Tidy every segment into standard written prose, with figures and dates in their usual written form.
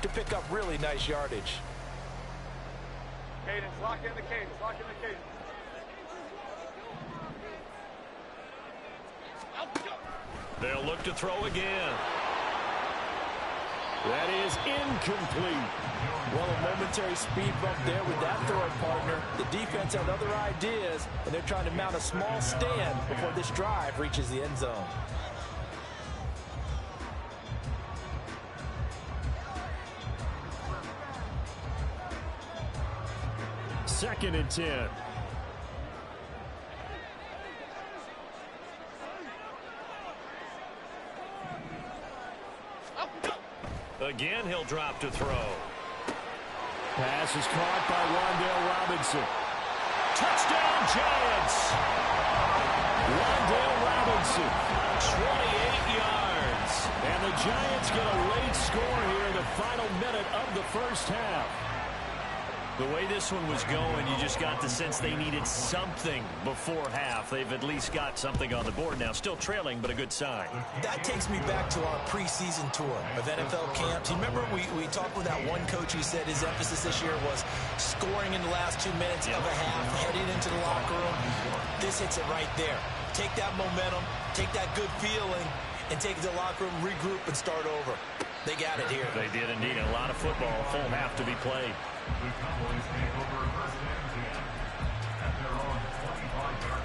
to pick up really nice yardage. Cadence, lock in the cadence, lock in the cadence. They'll look to throw again. That is incomplete. Well, a momentary speed bump there with that throwing partner. The defense had other ideas, and they're trying to mount a small stand before this drive reaches the end zone. Second and 10. Again, he'll drop to throw. Pass is caught by Wan'Dale Robinson. Touchdown, Giants! Wan'Dale Robinson, 28 yards. And the Giants get a late score here in the final minute of the first half. The way this one was going, you just got the sense they needed something before half. They've at least got something on the board now. Still trailing, but a good sign. That takes me back to our preseason tour of NFL camps. You remember we talked with that one coach who said his emphasis this year was scoring in the last 2 minutes of a half, heading into the locker room. This hits it right there. Take that momentum, take that good feeling, and take it to the locker room, regroup, and start over. They got it here. They did indeed. A lot of football, full half to be played. The Cowboys take over first and 10 at their own 25-yard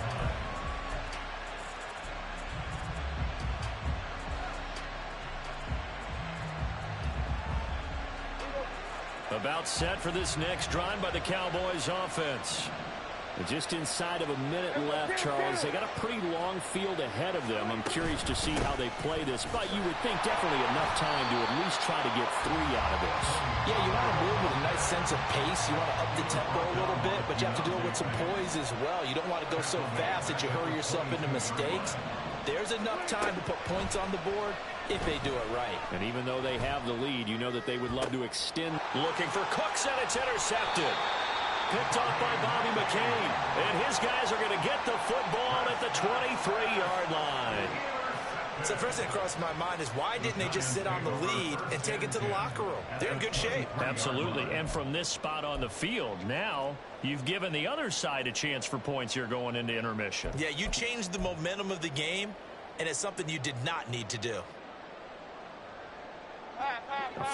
line. About set for this next drive by the Cowboys offense. Just inside of a minute left, Charles. They got a pretty long field ahead of them. I'm curious to see how they play this, but you would think definitely enough time to at least try to get 3 out of this. Yeah, you want to move with a nice sense of pace. You want to up the tempo a little bit, but you have to do it with some poise as well. You don't want to go so fast that you hurry yourself into mistakes. There's enough time to put points on the board if they do it right. And even though they have the lead, you know that they would love to extend. Looking for Cooks, and it's intercepted. Picked off by Bobby McCain. And his guys are going to get the football at the 23-yard line. So the first thing that crossed my mind is why didn't they just sit on the lead and take it to the locker room? They're in good shape. Absolutely. And from this spot on the field, now you've given the other side a chance for points here going into intermission. Yeah, you changed the momentum of the game, and it's something you did not need to do.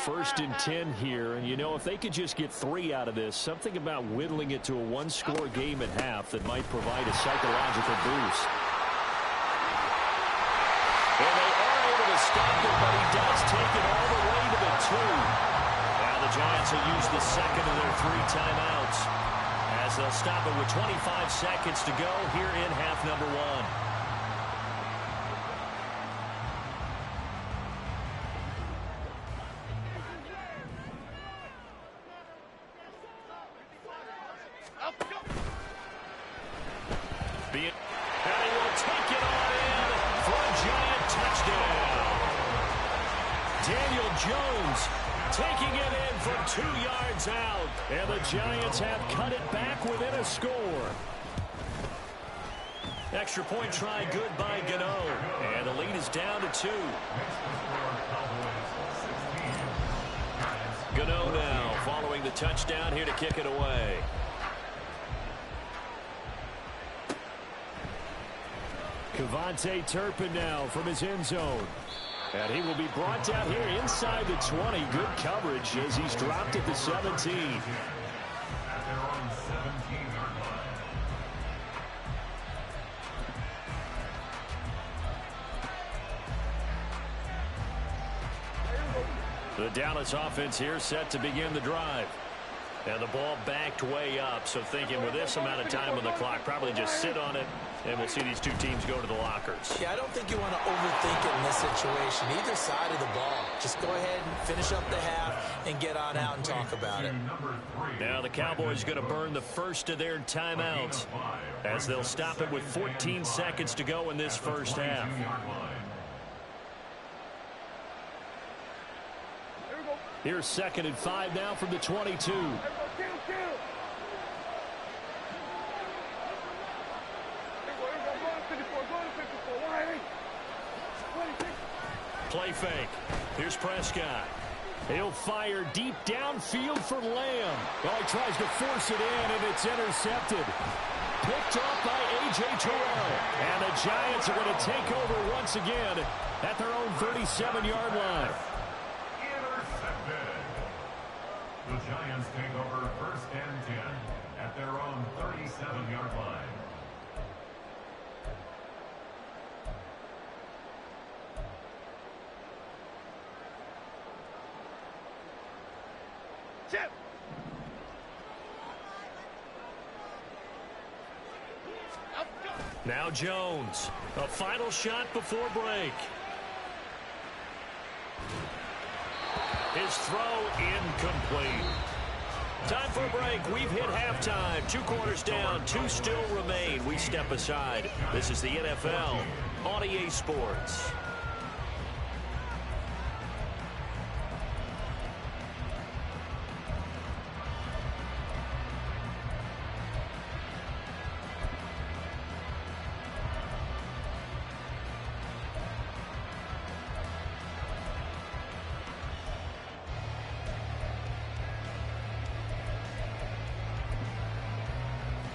First and 10 here, and you know, if they could just get 3 out of this, something about whittling it to a one-score game at half that might provide a psychological boost. And they are able to stop it, but he does take it all the way to the 2. Now the Giants will use the second of their 3 timeouts as they'll stop it with 25 seconds to go here in half number 1. Taking it in from 2 yards out. And the Giants have cut it back within a score. Extra point try good by Gano. And the lead is down to 2. Gano now following the touchdown here to kick it away. Kevontae Turpin now from his end zone. And he will be brought down here inside the 20. Good coverage as he's dropped at the 17. The Dallas offense here set to begin the drive. And the ball backed way up, so thinking with this amount of time on the clock, probably just sit on it, and we'll see these two teams go to the lockers. Yeah, I don't think you want to overthink it in this situation. Either side of the ball. Just go ahead and finish up the half and get on out and talk about it. Now the Cowboys going to burn the first of their timeouts as they'll stop it with 14 seconds to go in this first half. Here's 2nd and 5 now from the 22. Play fake. Here's Prescott. He'll fire deep downfield for Lamb. Oh, he tries to force it in, and it's intercepted. Picked off by A.J. Terrell. And the Giants are going to take over once again at their own 37-yard line. Intercepted. The Giants take over 1st and 10 at their own 37-yard line. Chip. Now Jones. A final shot before break. His throw incomplete. Time for a break. We've hit halftime. 2 quarters down. 2 still remain. We step aside. This is the NFL on EA Sports.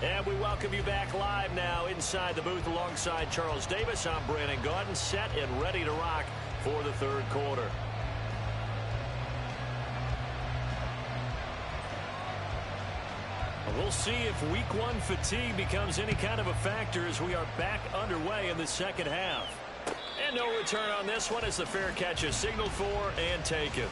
And we welcome you back live now inside the booth alongside Charles Davis. I'm Brandon Gaudin, set and ready to rock for the 3rd quarter. We'll see if week 1 fatigue becomes any kind of a factor as we are back underway in the 2nd half. And no return on this one as the fair catch is signaled for and taken.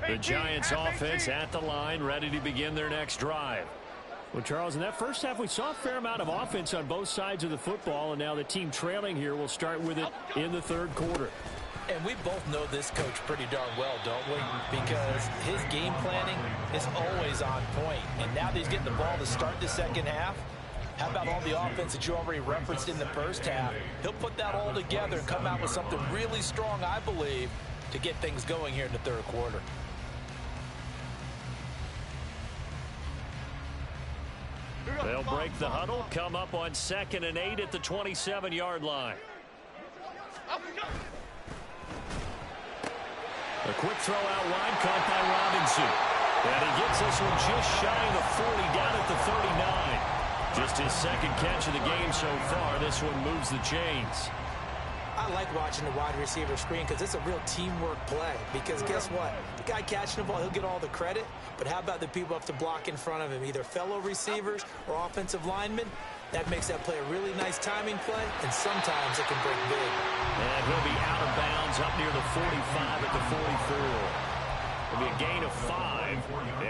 The Giants offense at the line, ready to begin their next drive. Well, Charles, in that first half, we saw a fair amount of offense on both sides of the football, and now the team trailing here will start with it in the 3rd quarter. And we both know this coach pretty darn well, don't we? Because his game planning is always on point. And now that he's getting the ball to start the 2nd half, how about all the offense that you already referenced in the first half? He'll put that all together and come out with something really strong, I believe, to get things going here in the 3rd quarter. They'll break the huddle, come up on 2nd and 8 at the 27-yard line. A quick throw out wide, caught by Robinson. And he gets this one just shy of the 40, down at the 39. Just his 2nd catch of the game so far. This one moves the chains. I like watching the wide receiver screen because it's a real teamwork play. Because guess what? The guy catching the ball, he'll get all the credit. But how about the people up to block in front of him, either fellow receivers or offensive linemen? That makes that play a really nice timing play, and sometimes it can break big. And he'll be out of bounds up near the 45 at the 44. It'll be a gain of 5,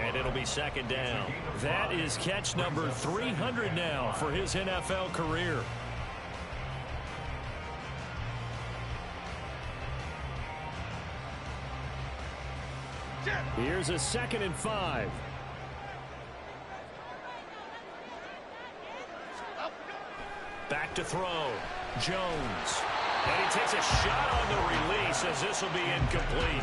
and it'll be 2nd down. That is catch number 300 now for his NFL career. Here's a 2nd and 5. Back to throw. Jones. And he takes a shot on the release as this will be incomplete.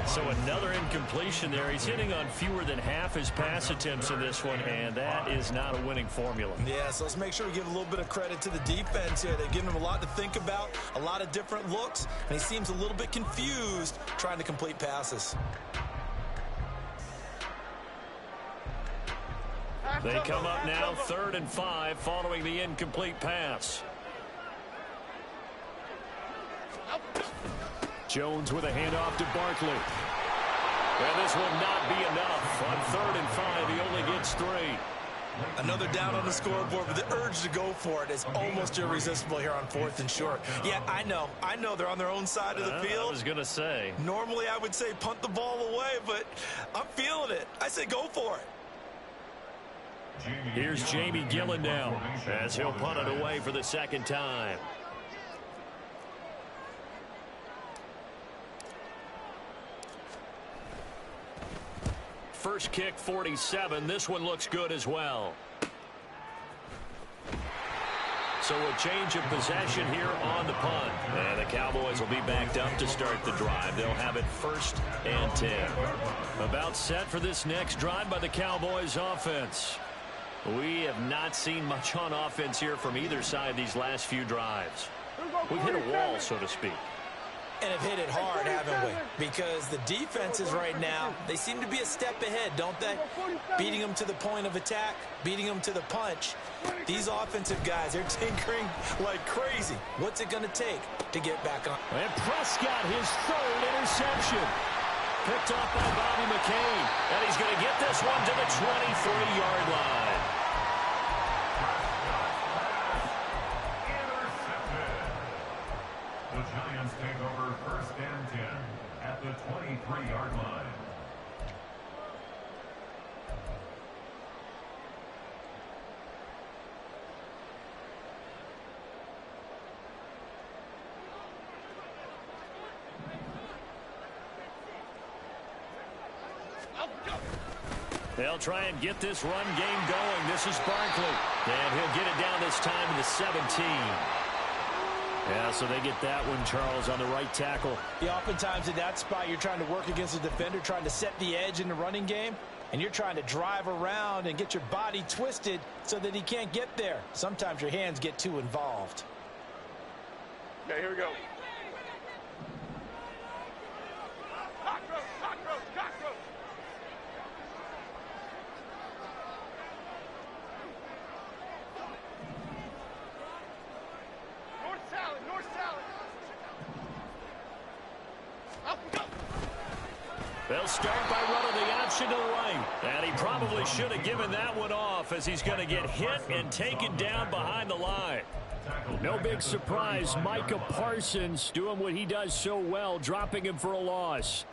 So another incompletion there. He's hitting on fewer than half his pass attempts in this one, and that is not a winning formula. Yeah, so let's make sure we give a little bit of credit to the defense here. They've given him a lot to think about, a lot of different looks, and he seems a little bit confused trying to complete passes. They come up now 3rd and 5 following the incomplete pass. Jones with a handoff to Barkley. And this will not be enough. On 3rd and 5, he only gets 3. Another down on the scoreboard, but the urge to go for it is almost irresistible here on 4th and short. Yeah, I know they're on their own side of the field. I was going to say. Normally I would say punt the ball away, but I'm feeling it. I say go for it. Here's Jamie Gillen now as he'll punt it away for the 2nd time. First kick 47. This one looks good as well. So a change of possession here on the punt. And the Cowboys will be backed up to start the drive. They'll have it 1st and 10. About set for this next drive by the Cowboys offense. We have not seen much on offense here from either side these last few drives. We've hit a wall, so to speak. And have hit it hard, haven't we? Because the defenses right now, they seem to be a step ahead, don't they? Beating them to the point of attack, beating them to the punch. These offensive guys, they're tinkering like crazy. What's it going to take to get back on? And Prescott, his 3rd interception. Picked off by Bobby McCain. And he's going to get this one to the 23-yard line. The Giants take over 1st and 10 at the 23-yard line. They'll try and get this run game going. This is Barkley. And he'll get it down this time to the 17. Yeah, so they get that one, Charles, on the right tackle. Yeah, oftentimes in that spot, you're trying to work against a defender, trying to set the edge in the running game, and you're trying to drive around and get your body twisted so that he can't get there. Sometimes your hands get too involved. Okay, here we go. They'll start by running the option to the right. And he probably should have given that one off as he's going to get hit and taken down behind the line. No big surprise. Micah Parsons doing what he does so well, dropping him for a loss.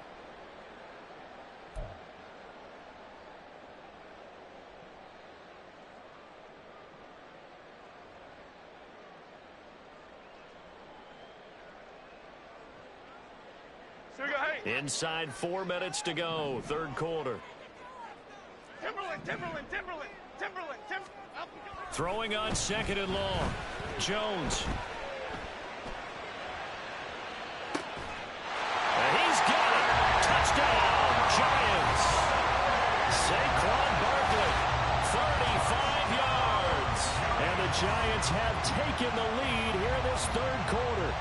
Inside 4 minutes to go, 3rd quarter. Timberland. Throwing on 2nd and long. Jones. And he's got it. Touchdown, Giants. Saquon Barkley, 35 yards. And the Giants have taken the lead here this 3rd quarter.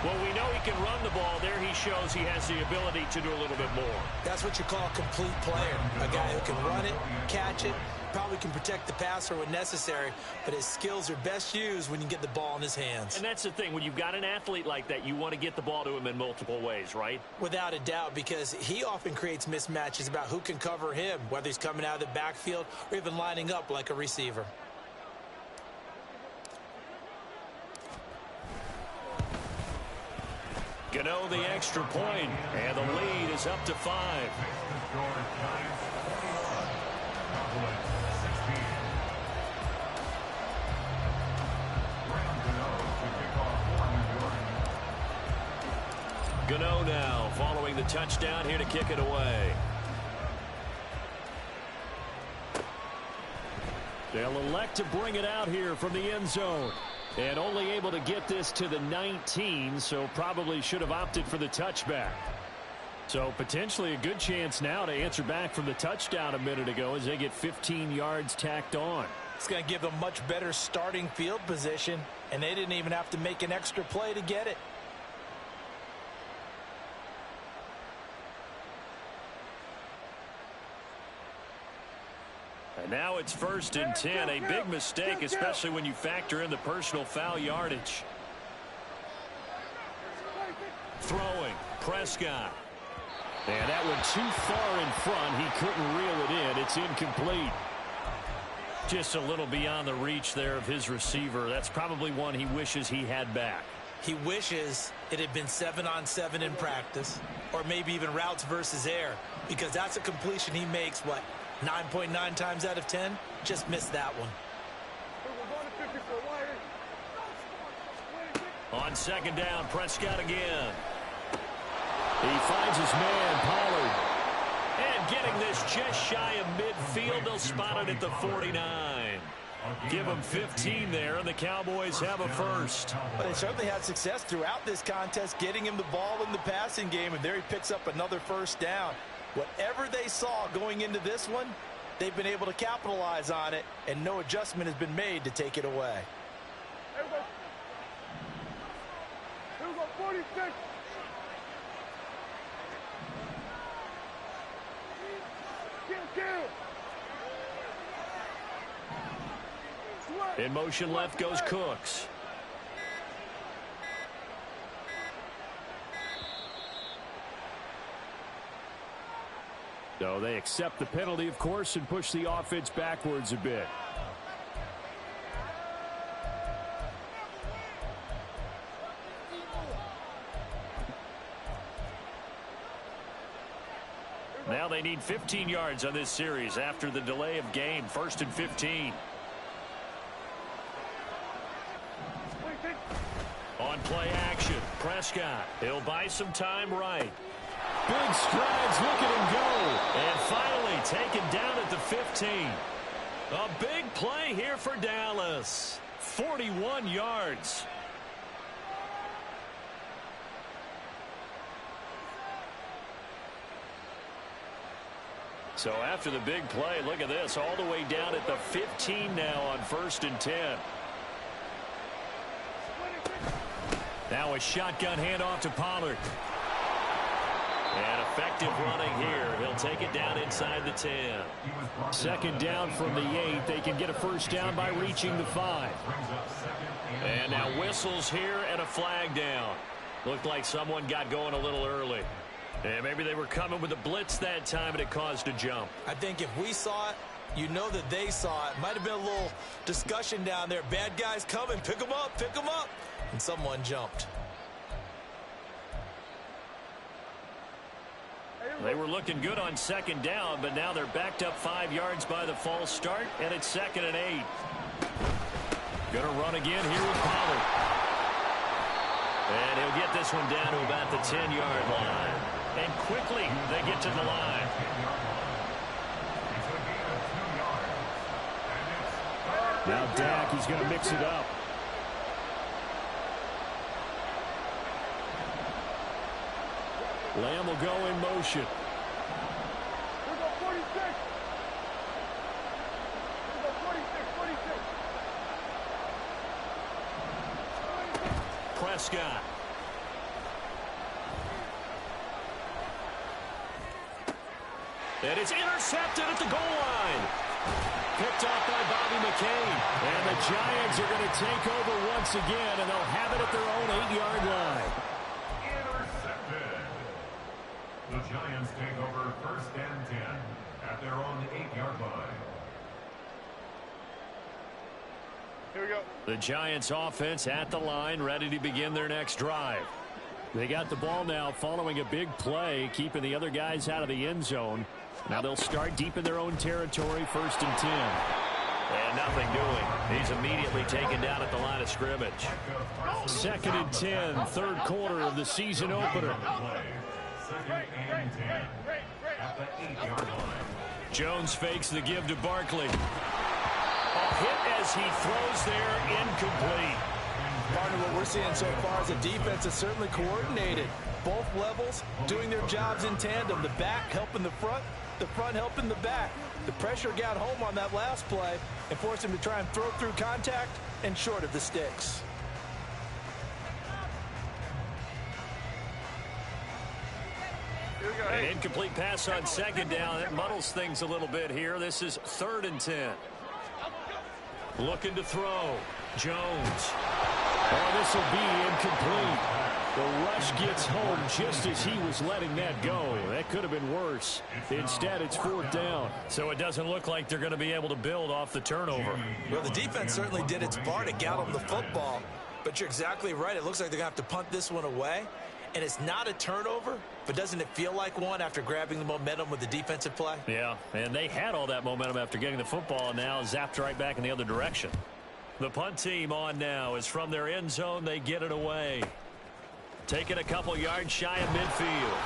Well, we know he can run the ball. There he shows he has the ability to do a little bit more. That's what you call a complete player. A guy who can run it, catch it, probably can protect the passer when necessary, but his skills are best used when you get the ball in his hands. And that's the thing. When you've got an athlete like that, you want to get the ball to him in multiple ways, right? Without a doubt, because he often creates mismatches about who can cover him, whether he's coming out of the backfield or even lining up like a receiver. Gano the extra point, and the lead is up to 5. Gano now following the touchdown here to kick it away. They'll elect to bring it out here from the end zone. And only able to get this to the 19, so probably should have opted for the touchback. So potentially a good chance now to answer back from the touchdown a minute ago as they get 15 yards tacked on. It's going to give them much better starting field position, and they didn't even have to make an extra play to get it. And now it's 1st and 10, a big mistake, especially when you factor in the personal foul yardage. Throwing, Prescott. And that one too far in front. He couldn't reel it in. It's incomplete. Just a little beyond the reach there of his receiver. That's probably one he wishes he had back. He wishes it had been 7-on-7 in practice, or maybe even routes versus air, because that's a completion he makes, 9.9 times out of 10, just missed that one. On 2nd down, Prescott again. He finds his man, Pollard. And getting this just shy of midfield, they'll spot it at the 49. Give them 15 there, and the Cowboys have a first. But they certainly had success throughout this contest, getting him the ball in the passing game, and there he picks up another first down. Whatever they saw going into this one, they've been able to capitalize on it, and no adjustment has been made to take it away. Here we go, 46. In motion left goes Cooks. So they accept the penalty, of course, and push the offense backwards a bit. Now they need 15 yards on this series after the delay of game. 1st and 15. On play action, Prescott. He'll buy some time right. Big strides, look at him go. And finally taken down at the 15. A big play here for Dallas. 41 yards. So after the big play, look at this, all the way down at the 15 now on 1st and 10. Now a shotgun handoff to Pollard. And effective running here. He'll take it down inside the 10. 2nd down from the 8. They can get a first down by reaching the 5. And now whistles here and a flag down. Looked like someone got going a little early. And maybe they were coming with a blitz that time and it caused a jump. I think if we saw it, you know that they saw it. Might have been a little discussion down there. Bad guys coming. Pick them up. Pick them up. And someone jumped. They were looking good on 2nd down, but now they're backed up 5 yards by the false start, and it's 2nd and 8. Gonna run again here with Pollard. And he'll get this one down to about the 10-yard line. And quickly they get to the line. Now Dak, he's going to mix it up. Lamb will go in motion. Here we go, 46. Here we go, 46. Prescott. And it's intercepted at the goal line. Picked off by Bobby McCain. And the Giants are going to take over once again, and they'll have it at their own 8-yard line. Intercepted. The Giants take over 1st and 10 at their own 8-yard line. Here we go. The Giants offense at the line, ready to begin their next drive. They got the ball now following a big play, keeping the other guys out of the end zone. Now they'll start deep in their own territory, 1st and 10. And nothing doing. He's immediately taken down at the line of scrimmage. 2nd and 10, 3rd quarter of the season opener. 2nd and 10 at the 8-yard line. Jones fakes the give to Barkley. A hit as he throws there, incomplete. Partner, what we're seeing so far is the defense is certainly coordinated. Both levels doing their jobs in tandem. The back helping the front helping the back. The pressure got home on that last play and forced him to try and throw through contact and short of the sticks. An incomplete pass on 2nd down. That muddles things a little bit here. This is 3rd and 10. Looking to throw. Jones. Oh, this will be incomplete. The rush gets home just as he was letting that go. That could have been worse. Instead, it's 4th down. So it doesn't look like they're going to be able to build off the turnover. Well, the defense certainly did its part to get them the football. But you're exactly right. It looks like they're going to have to punt this one away. And it's not a turnover, but doesn't it feel like one after grabbing the momentum with the defensive play? Yeah, and they had all that momentum after getting the football, and now zapped right back in the other direction. The punt team on now is from their end zone. They get it away. Taking a couple yards shy of midfield.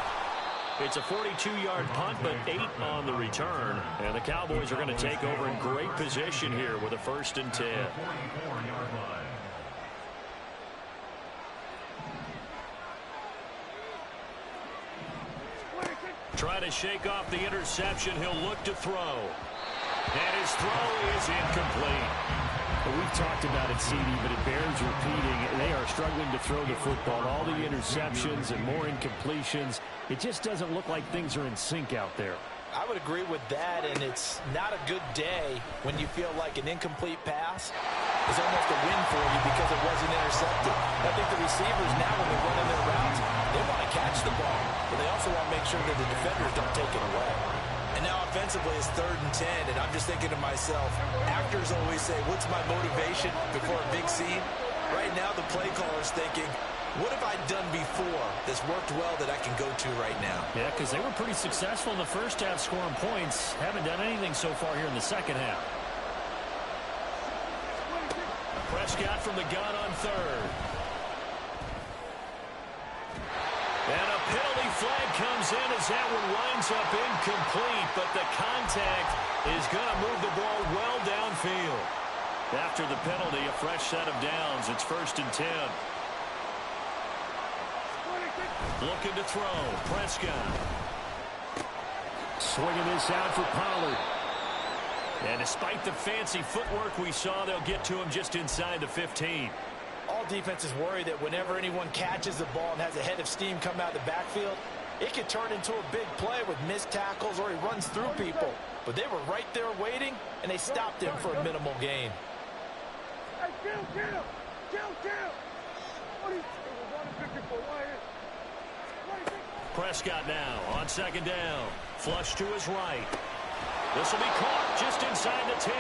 It's a 42-yard punt, but 8 on the return. And the Cowboys are going to take over in great position here with a 1st and 10. 44-yard line. Trying to shake off the interception. He'll look to throw. And his throw is incomplete. Well, we've talked about it, CD, but it bears repeating. They are struggling to throw the football. All the interceptions and more incompletions. It just doesn't look like things are in sync out there. I would agree with that, and it's not a good day when you feel like an incomplete pass is almost a win for you because it wasn't intercepted. I think the receivers now, when they're running their routes, they want to catch the ball, but they also want to make sure that the defenders don't take it away. And now offensively it's 3rd and 10, and I'm just thinking to myself, actors always say, what's my motivation before a big scene? Right now the play caller's thinking, what have I done before that's worked well that I can go to right now? Yeah, because they were pretty successful in the first half scoring points. Haven't done anything so far here in the second half. Prescott from the gun on 3rd. And a penalty flag comes in as that one winds up incomplete, but the contact is going to move the ball well downfield. After the penalty, a fresh set of downs. It's 1st and 10. Looking to throw. Prescott. Swinging this out for Pollard. And despite the fancy footwork we saw, they'll get to him just inside the 15. All defenses worry that whenever anyone catches the ball and has a head of steam come out of the backfield, it can turn into a big play with missed tackles or he runs through people. But they were right there waiting, and they stopped him for a minimal gain. Hey, kill! What are you doing? Prescott now on 2nd down. Flush to his right. This will be caught just inside the 10.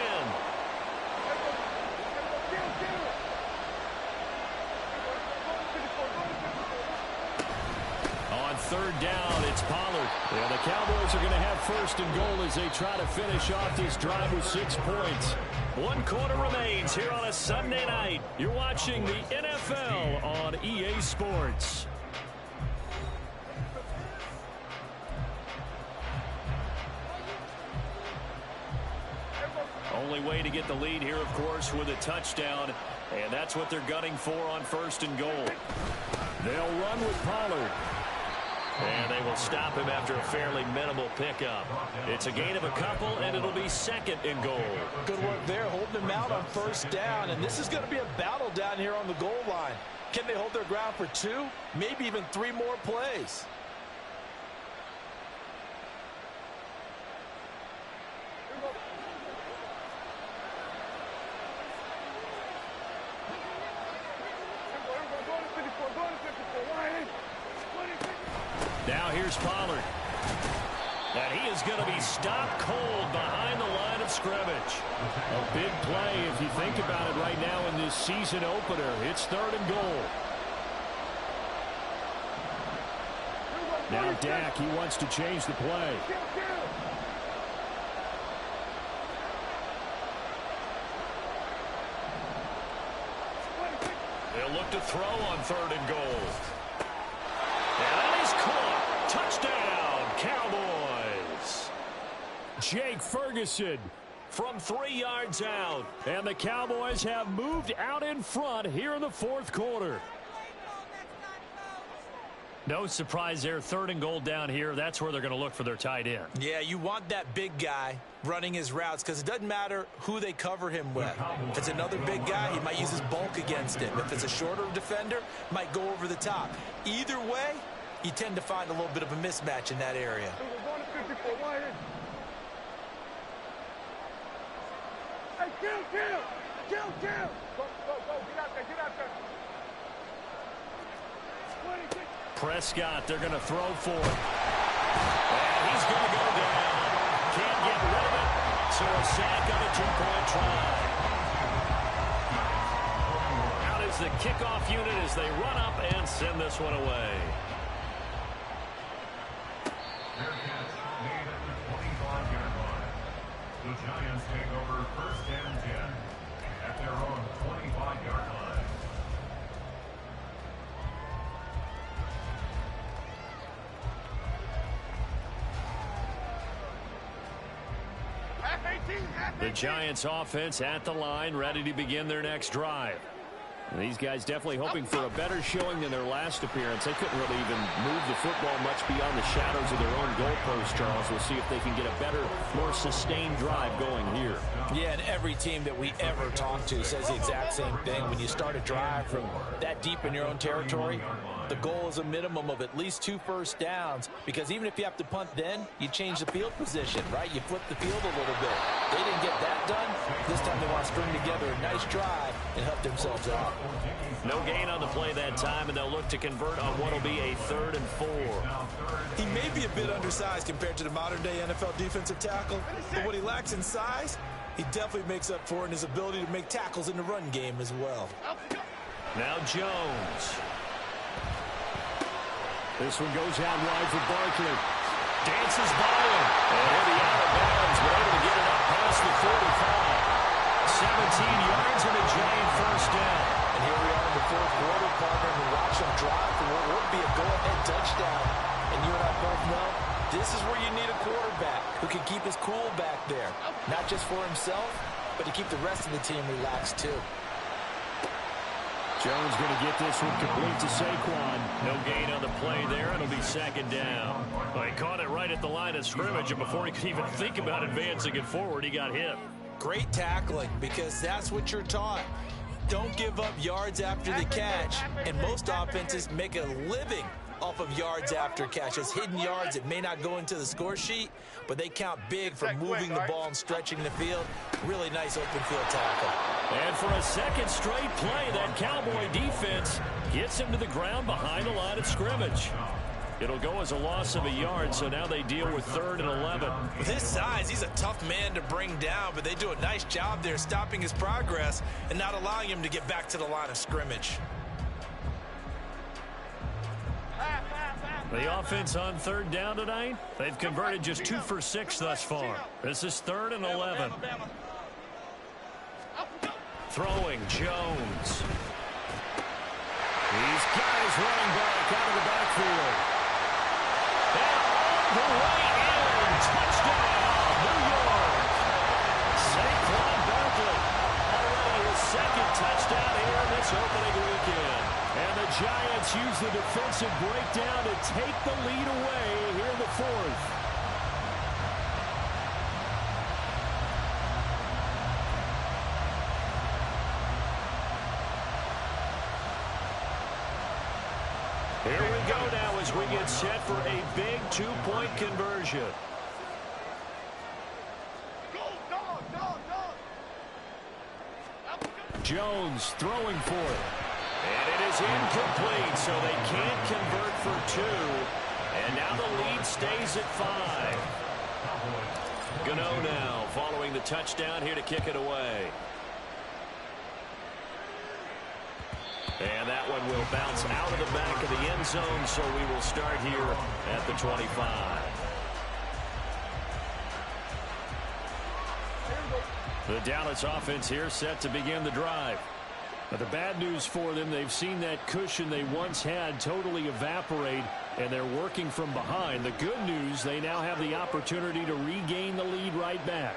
On 3rd down, it's Pollard. Yeah, the Cowboys are going to have 1st and goal as they try to finish off this drive with 6 points. 1 quarter remains here on a Sunday night. You're watching the NFL on EA Sports. Only way to get the lead here, of course, with a touchdown, and that's what they're gunning for on 1st and goal. They'll run with Pollard. And they will stop him after a fairly minimal pickup. It's a gain of a couple, and it'll be 2nd and goal. Good work there, holding him out on 1st down, and this is going to be a battle down here on the goal line. Can they hold their ground for 2, maybe even 3 more plays? Now here's Pollard. And he is going to be stopped cold behind the line of scrimmage. A big play if you think about it right now in this season opener. It's 3rd and goal. Now Dak, he wants to change the play. They'll look to throw on 3rd and goal. And that is caught. Touchdown, Cowboys. Jake Ferguson From 3 yards out. And the Cowboys have moved out in front here in the 4th quarter. No surprise there. 3rd and goal down here. That's where they're going to look for their tight end. Yeah, you want that big guy running his routes because it doesn't matter who they cover him with. If it's another big guy, he might use his bulk against him. If it's a shorter defender, might go over the top. Either way, you tend to find a little bit of a mismatch in that area. Hey, kill! Go, get out there. Prescott, they're going to throw for it. And he's going to go down. Can't get rid of it. So a sack on a 2-point try. Out is the kickoff unit as they run up and send this one away. Their catch made at the 25-yard line. The Giants take over 1st and 10 at their own 25-yard line. The Giants offense at the line, ready to begin their next drive. And these guys definitely hoping for a better showing than their last appearance. They couldn't really even move the football much beyond the shadows of their own goalpost, Charles. We'll see if they can get a better, more sustained drive going here. Yeah, and every team that we ever talk to says the exact same thing. When you start a drive from that deep in your own territory, the goal is a minimum of at least 2 first downs, because even if you have to punt then, you change the field position, right? You flip the field a little bit. They didn't get that done. This time they want to string together a nice drive and help themselves out. No gain on the play that time, and they'll look to convert on what will be a 3rd and 4. He may be a bit undersized compared to the modern-day NFL defensive tackle, but what he lacks in size, he definitely makes up for in his ability to make tackles in the run game as well. Now Jones. This one goes out wide for Barkley. Dances by him. And he'll be out of bounds, but able to get it up past the 45. 17 yards and a giant first down. And here we are in the 4th quarter, partner, and we watch him drive for what would be a go-ahead touchdown. And you and I both know this is where you need a quarterback who can keep his cool back there. Not just for himself, but to keep the rest of the team relaxed too. Jones going to get this one complete to Saquon. No gain on the play there. It'll be 2nd down. Well, he caught it right at the line of scrimmage, and before he could even think about advancing it forward, he got hit. Great tackling, because that's what you're taught. Don't give up yards after the catch, and most offenses make a living off of yards after catches. Hidden yards that may not go into the score sheet, but they count big for moving the ball and stretching the field. Really nice open field tackle. And for a 2nd straight play, that Cowboy defense gets him to the ground behind the line of scrimmage. It'll go as a loss of a yard, so now they deal with 3rd and 11. With his size, he's a tough man to bring down, but they do a nice job there stopping his progress and not allowing him to get back to the line of scrimmage. The offense on 3rd down tonight, they've converted just 2 for 6 thus far. This is 3rd and 11. Throwing, Jones. He's got his running back out of the backfield. And all the way in. Touchdown, New York. Saquon Barkley. Already his 2nd touchdown here in this opening weekend. And the Giants use the defensive breakdown to take the lead away here in the 4th. Here we go now as we get set for a big 2-point conversion. Jones throwing for it. And it is incomplete, so they can't convert for 2. And now the lead stays at 5. Gano now following the touchdown here to kick it away. And that one will bounce out of the back of the end zone, so we will start here at the 25. The Dallas offense here set to begin the drive. But the bad news for them, they've seen that cushion they once had totally evaporate, and they're working from behind. The good news, they now have the opportunity to regain the lead right back.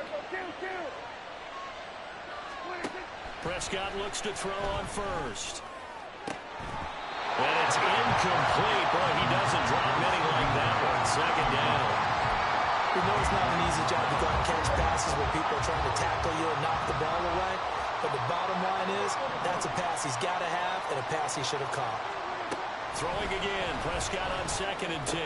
Prescott looks to throw on first. And it's incomplete. Boy, he doesn't drop many like that one. 2nd down. We know it's not an easy job to go and catch passes where people are trying to tackle you and knock the ball away. But the bottom line is, that's a pass he's got to have and a pass he should have caught. Throwing again. Prescott on 2nd and 10.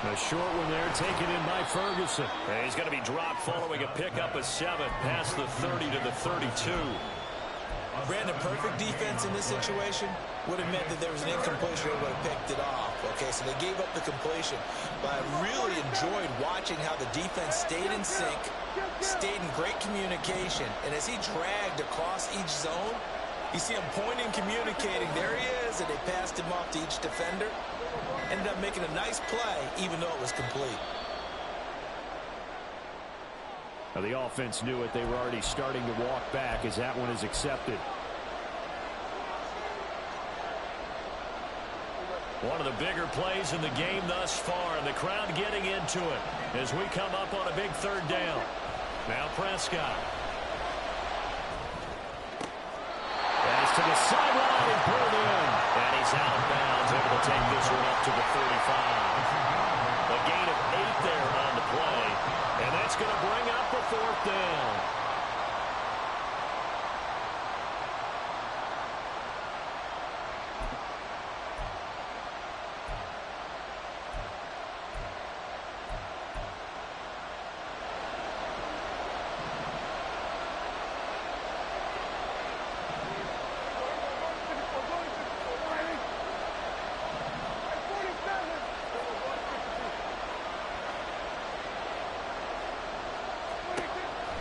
A short one there taken in by Ferguson. And he's going to be dropped following a pickup of 7 past the 30 to the 32. Brandon, perfect defense in this situation would have meant that there was an incompletion and would have picked it off. Okay, so they gave up the completion. But I really enjoyed watching how the defense stayed in sync, stayed in great communication. And as he dragged across each zone, you see him pointing, communicating. There he is, and they passed him off to each defender. Ended up making a nice play, even though it was complete. Now the offense knew it. They were already starting to walk back as that one is accepted. One of the bigger plays in the game thus far, and the crowd getting into it as we come up on a big 3rd down. Now Prescott. Pass to the sideline and pulled in. And he's out of bounds, able to take this one up to the 35. A gain of 8 there on the play. And that's going to bring up the 4th down.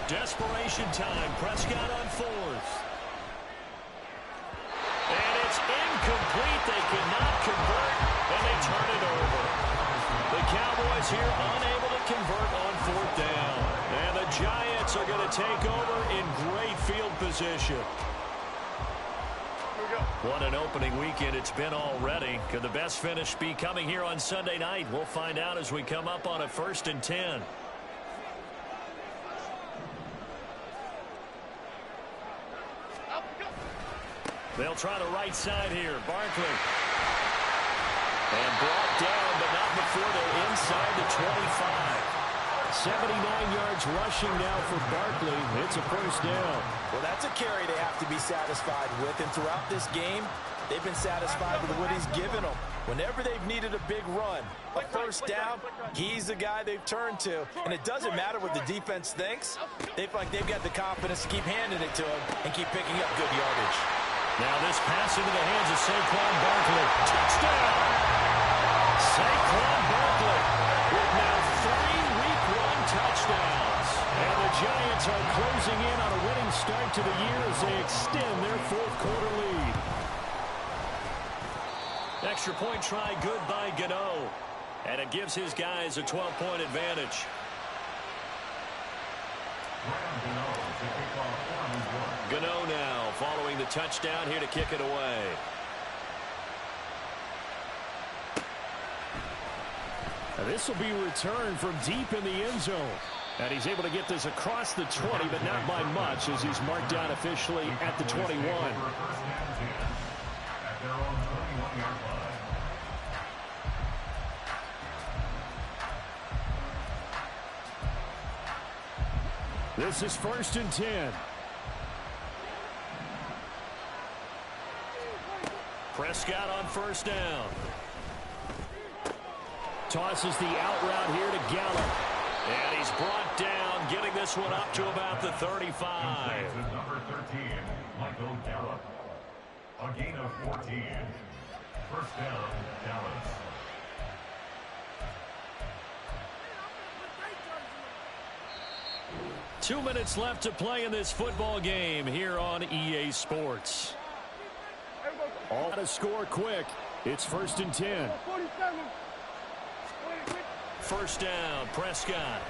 Desperation time. Prescott on 4th. And it's incomplete. They cannot convert, and they turn it over. The Cowboys here unable to convert on 4th down. And the Giants are going to take over in great field position. What an opening weekend it's been already. Could the best finish be coming here on Sunday night? We'll find out as we come up on a 1st and 10. They'll try the right side here. Barkley. And brought down, but not before they're inside the 25. 79 yards rushing now for Barkley. It's a 1st down. Well, that's a carry they have to be satisfied with. And throughout this game, they've been satisfied with what he's given them. Whenever they've needed a big run, a 1st down, he's the guy they've turned to. And it doesn't matter what the defense thinks. They feel like they've got the confidence to keep handing it to him and keep picking up good yardage. Now this pass into the hands of Saquon Barkley. Touchdown! Saquon Barkley with now 3 Week 1 touchdowns. And the Giants are closing in on a winning start to the year as they extend their 4th quarter lead. Extra point try good by Gano. And it gives his guys a 12-point advantage. Gano now following the touchdown here to kick it away. This will be returned from deep in the end zone. And he's able to get this across the 20, but not by much as he's marked down officially at the 21. This is 1st and 10. Prescott on 1st down. Tosses the out route here to Gallup. And he's brought down, getting this one up to about the 35. Number 13, Michael Gallup. A gain of 14. 1st down, Dallas. Two minutes left to play in this football game here on EA Sports. All to score quick. It's 1st and 10. 1st down, Prescott.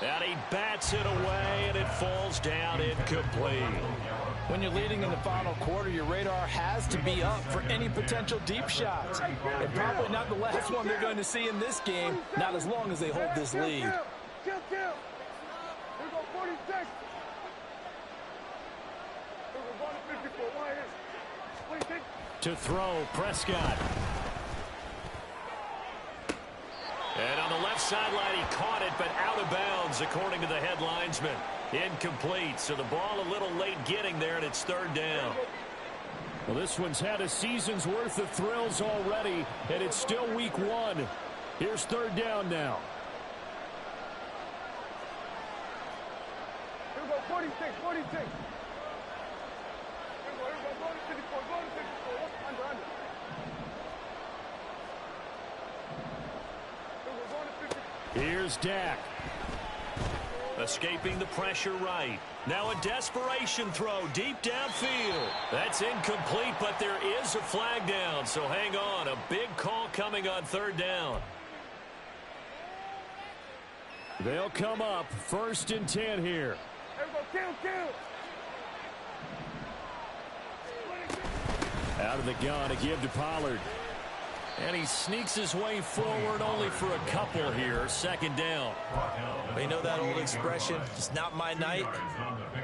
And he bats it away, and it falls down incomplete. When you're leading in the final quarter, your radar has to be up for any potential deep shots. And probably not the last one they're going to see in this game, not as long as they hold this lead. Here we go, 46. Here we go, 54. 1 here. 26. To throw, Prescott. And on the left sideline, he caught it, but out of bounds, according to the head linesman. Incomplete, so the ball a little late getting there, and it's 3rd down. Well, this one's had a season's worth of thrills already, and it's still Week 1. Here's 3rd down now. Here we go, 46. Here we go, 54. Under. Here's Dak. Escaping the pressure right. Now a desperation throw deep downfield. That's incomplete, but there is a flag down, so hang on. A big call coming on 3rd down. They'll come up 1st and 10 here. Here we go, kill. Out of the gun, a give to Pollard. And he sneaks his way forward only for a couple here. Second down. Well, you know that old expression, it's not my night.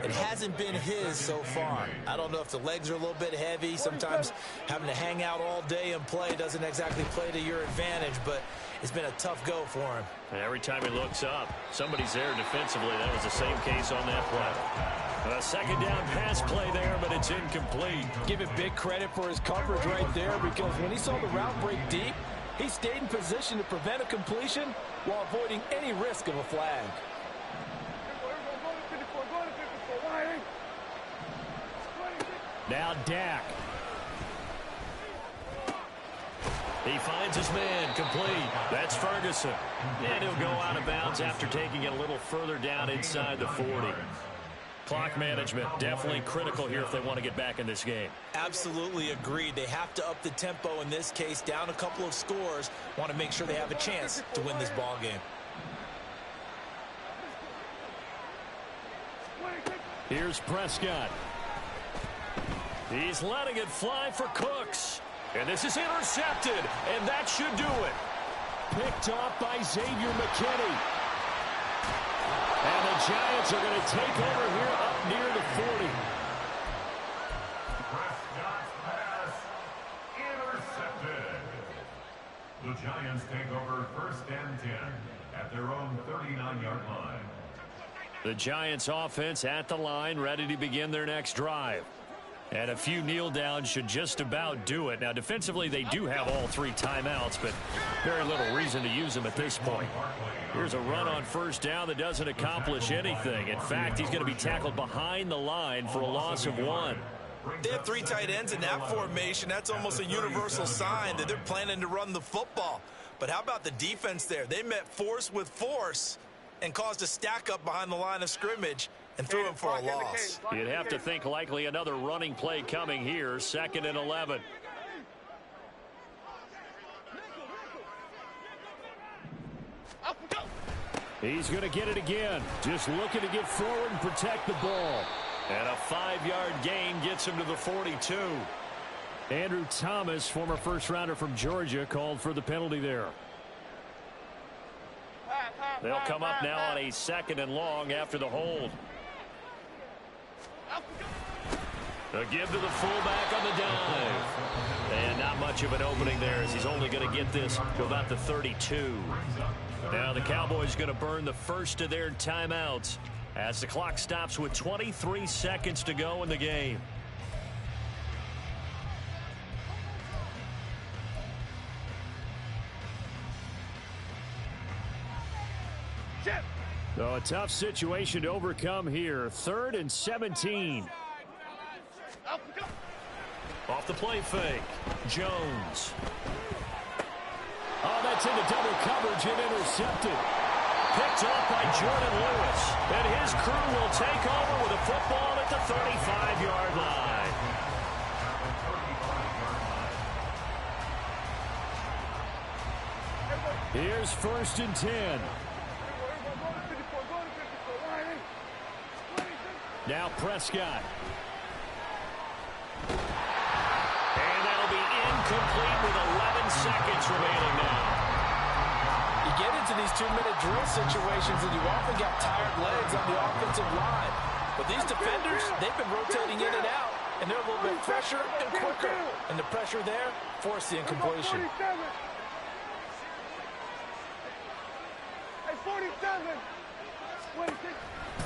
It hasn't been his so far. I don't know if the legs are a little bit heavy. Sometimes having to hang out all day and play doesn't exactly play to your advantage, but it's been a tough go for him. And every time he looks up, somebody's there defensively. That was the same case on that play. A second down pass play there, but it's incomplete. Give it big credit for his coverage right there, because when he saw the route break deep, he stayed in position to prevent a completion while avoiding any risk of a flag. Now Dak. He finds his man, complete. That's Ferguson. And he'll go out of bounds after taking it a little further down inside the 40. Clock management, definitely critical here if they want to get back in this game. Absolutely agreed. They have to up the tempo in this case, down a couple of scores. Want to make sure they have a chance to win this ball game. Here's Prescott. He's letting it fly for Cooks. And this is intercepted, and that should do it. Picked off by Xavier McKinney. And the Giants are going to take over here up near the 40. Prescott's pass intercepted. The Giants take over first and 10 at their own 39-yard line. The Giants offense at the line, ready to begin their next drive. And a few kneel downs should just about do it. Now, defensively, they do have all three timeouts, but very little reason to use them at this point. Here's a run on first down that doesn't accomplish anything. In fact, he's going to be tackled behind the line for a loss of 1. They have three tight ends in that formation. That's almost a universal sign that they're planning to run the football. But how about the defense there? They met force with force and caused a stack up behind the line of scrimmage and threw him for a loss. You'd have to think likely another running play coming here, 2nd and 11. He's going to get it again. Just looking to get forward and protect the ball. And a 5-yard gain gets him to the 42. Andrew Thomas, former first-rounder from Georgia, called for the penalty there. They'll come up now on a 2nd and long after the hold. A give to the fullback on the dive. And not much of an opening there, as he's only going to get this to about the 32. Now the Cowboys going to burn the first of their timeouts as the clock stops with 23 seconds to go in the game. So a tough situation to overcome here. 3rd and 17. Off the play fake. Jones. Oh, that's into double coverage and intercepted. Picked off by Jordan Lewis. And his crew will take over with a football at the 35-yard line. Here's 1st and 10. Now Prescott. And that'll be incomplete with 11 seconds remaining now. You get into these 2-minute drill situations and you often got tired legs on the offensive line. But these defenders, they've been rotating in and out, and they're a little bit fresher and quicker. And the pressure there forced the incompletion.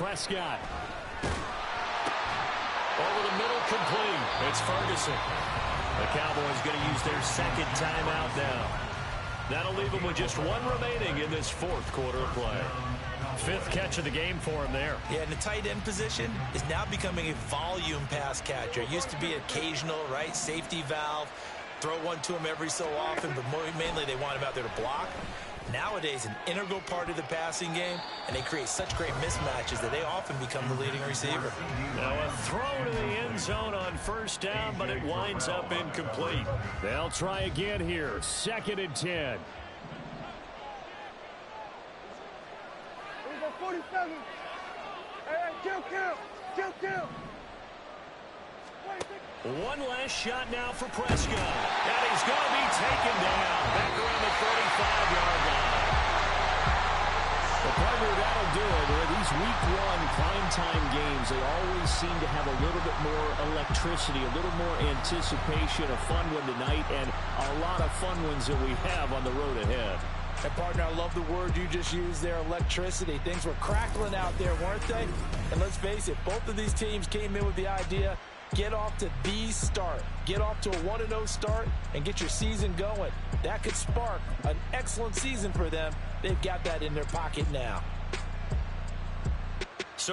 Prescott. Over the middle, complete. It's Ferguson. The Cowboys going to use their 2nd timeout now. That'll leave them with just 1 remaining in this 4th quarter of play. 5th catch of the game for him there. Yeah, and the tight end position is now becoming a volume pass catcher. It used to be occasional, right, safety valve, throw one to him every so often, but mainly they want him out there to block. Nowadays, an integral part of the passing game, and they create such great mismatches that they often become the leading receiver. Now a throw to the end zone on first down, but it winds up incomplete. They'll try again here. 2nd and 10. 47. Hey, kill. One last shot now for Prescott. And he's going to be taken down back around the 35-yard line. Well, partner, that'll do it. These week one primetime games, they always seem to have a little bit more electricity, a little more anticipation, a fun one tonight, and a lot of fun ones that we have on the road ahead. And, partner, I love the word you just used there, electricity. Things were crackling out there, weren't they? And let's face it, both of these teams came in with the idea, get off to the start. Get off to a 1-0 start and get your season going. That could spark an excellent season for them. They've got that in their pocket now.